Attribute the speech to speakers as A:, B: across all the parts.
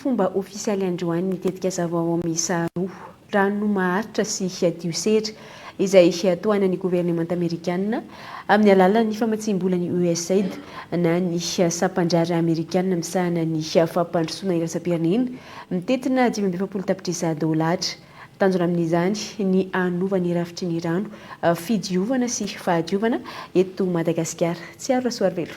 A: Fomba ofisialy androany mitetika zavao miisa roa rano maharitra sy diosera izay toana ny gouvernement américaine amin'ny alalan'ny famatsim-bolan'ny USAID na ny sapandrary amerikanina misahana ny fampandrosoana iraisam-pirenena mitetina $500 tapitrisa. Tanjona amin'izany ny anovany rafitry ny rano fidiovana sy fahadiovana eto Madagasikara. Tsy aro rasoary velo.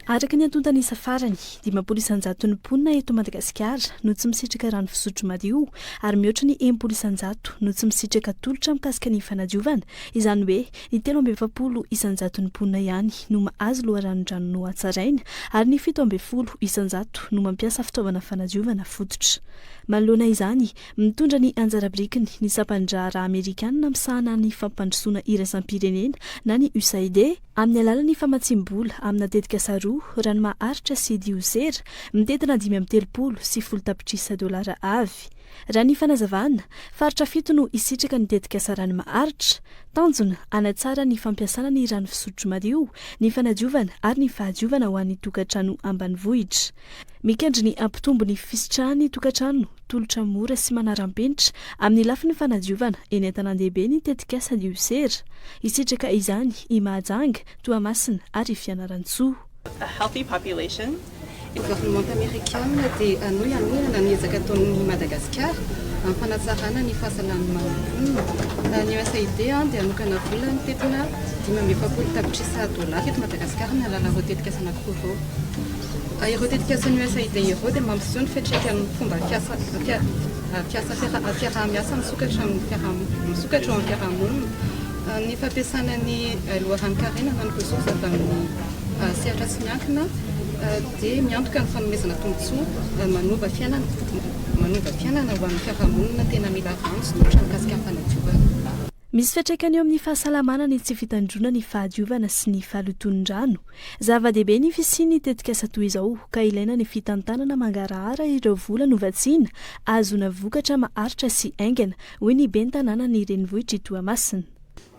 B: Araka ny antontany isa farany, 500 mponina eto Madagasikara no tsy misitraka rano fisotro madio ary mihoatra ny 100 no tsy misitraka tolotra mikasika ny fanadiovana. Izany hoe ny 370 mponina ihany no mahazo loharanon-drano no hatsaraina ary ny 70 no mampiasa fitaovana fanadiovana fototra. Manoloana izany, mitondra ny anjara birikiny ny sapandrara amerikanina misahana ny fampandrosoana iraisam-pirenena na ny USAID amin'ny alalan'ny famatsim-bola amina tetika saroa rano maharitra sy diosera mitetina $530 sy $10 tapitrisa avy. Raha ny fanazavana, faritra 7 no isitraka ny tetika sarano maharitra. Tanjona anatsara ny fampiasana ny rano fisotro madio, ny fanadiovana ary ny fahadiovana ho an'ny tokantrano ambanivohitra. Mikendry ny ampitombo ny fisitrahan'ny tokantrano, tolotra mora sy manaram-penitra amin'ny lafiny fanadiovana eny an-tanàn-dehibe ny tetika sa diosera. Isitraka izany i Mahajanga, Toamasina ary Fianarantsoa.
C: A healthy population.
D: Le gouvernement américain dia anoianona ny ezaka ataon'ny Madagasikara amin'ny fanatsarana ny fahasalamana. Ny USAID dia anokana vola mitetina $500 tapitrisa eto Madagasikara ny alalan'ireo tetikasan anankiroa. Ireo tetikasan'ny USAID ireo dia mampiseho ny fiantraikany fomba fiaraha-miasa misokatra eo amin'ny fiarahamonina. Ny fampiasana ny loharanon-karena na ny ressources avy amin'ny sehatra sy miankina dia miantoka ny fanomezana tombotsoa manova fiainana ho an'ny fiarahamonina tena mila rano sy tolotra mikasika ny fanadiovana.
B: Misy fiantraikany eo amin'ny fahasalamana ny tsy fitandrona ny fahadiovana sy ny fahalotonin-drano. Zava-dehibe ny fisian'ny tetika toy izao ka ilaina ny fitantanana mangarahara ireo vola novatsiana azona vokatra maharitra sy aingana hoy ny ben'ny tanàna ny renivohitra Toamasina.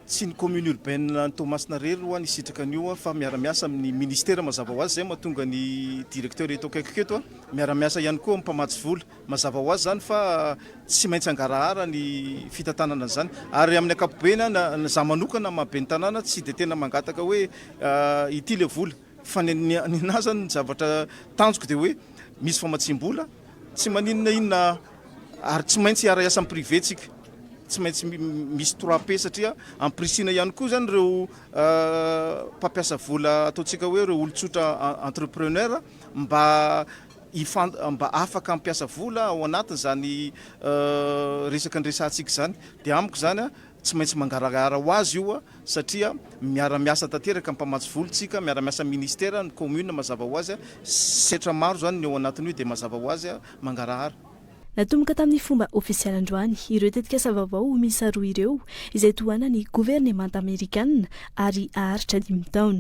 E: Tsy ny commune urbaine ny Toamasina rery roa ny sitraka an'io fa miara-miasa amin'ny ministera mazava ho azy zay mahatonga ny directeur eto akaikiko eto miara-miasa ihany koa mpamatsy vola mazava ho azy zany fa tsy maintsy angarahara ny fitantanana zany ary amin'ny ankapobeny za manokana mahabe ny tanàna tsy dia tena mangataka hoe ity le vola fa ninahy zany ny zavatra tanjoko dia hoe misy famatsim-bola tsy maninona inona ary tsy maintsy hiara-iasa amin'ny privé tsika. Tsy maintsy misy 3P satria amprisina ihany koa zany ireo mpampiasa vola ataontsika hoe ireo olon-tsotra entrepreneur mba afaka mampiasa vola ao anatiny zany resaka andresantsika zany dia amiko zany tsy maintsy mangarahara ho azy io satria miara-miasa tanteraka mpamatsy volontsika miara-miasa ministera ny commune mazava ho azy setra maro zany ny ao anatiny io dia mazava ho azy mangarahara.
B: Natomboka tamin'ny fomba ofisialy androany ireo tetikasa vaovao miisa roa ireo izay toana ny gouvernement américaine ary aharitra 5 taona.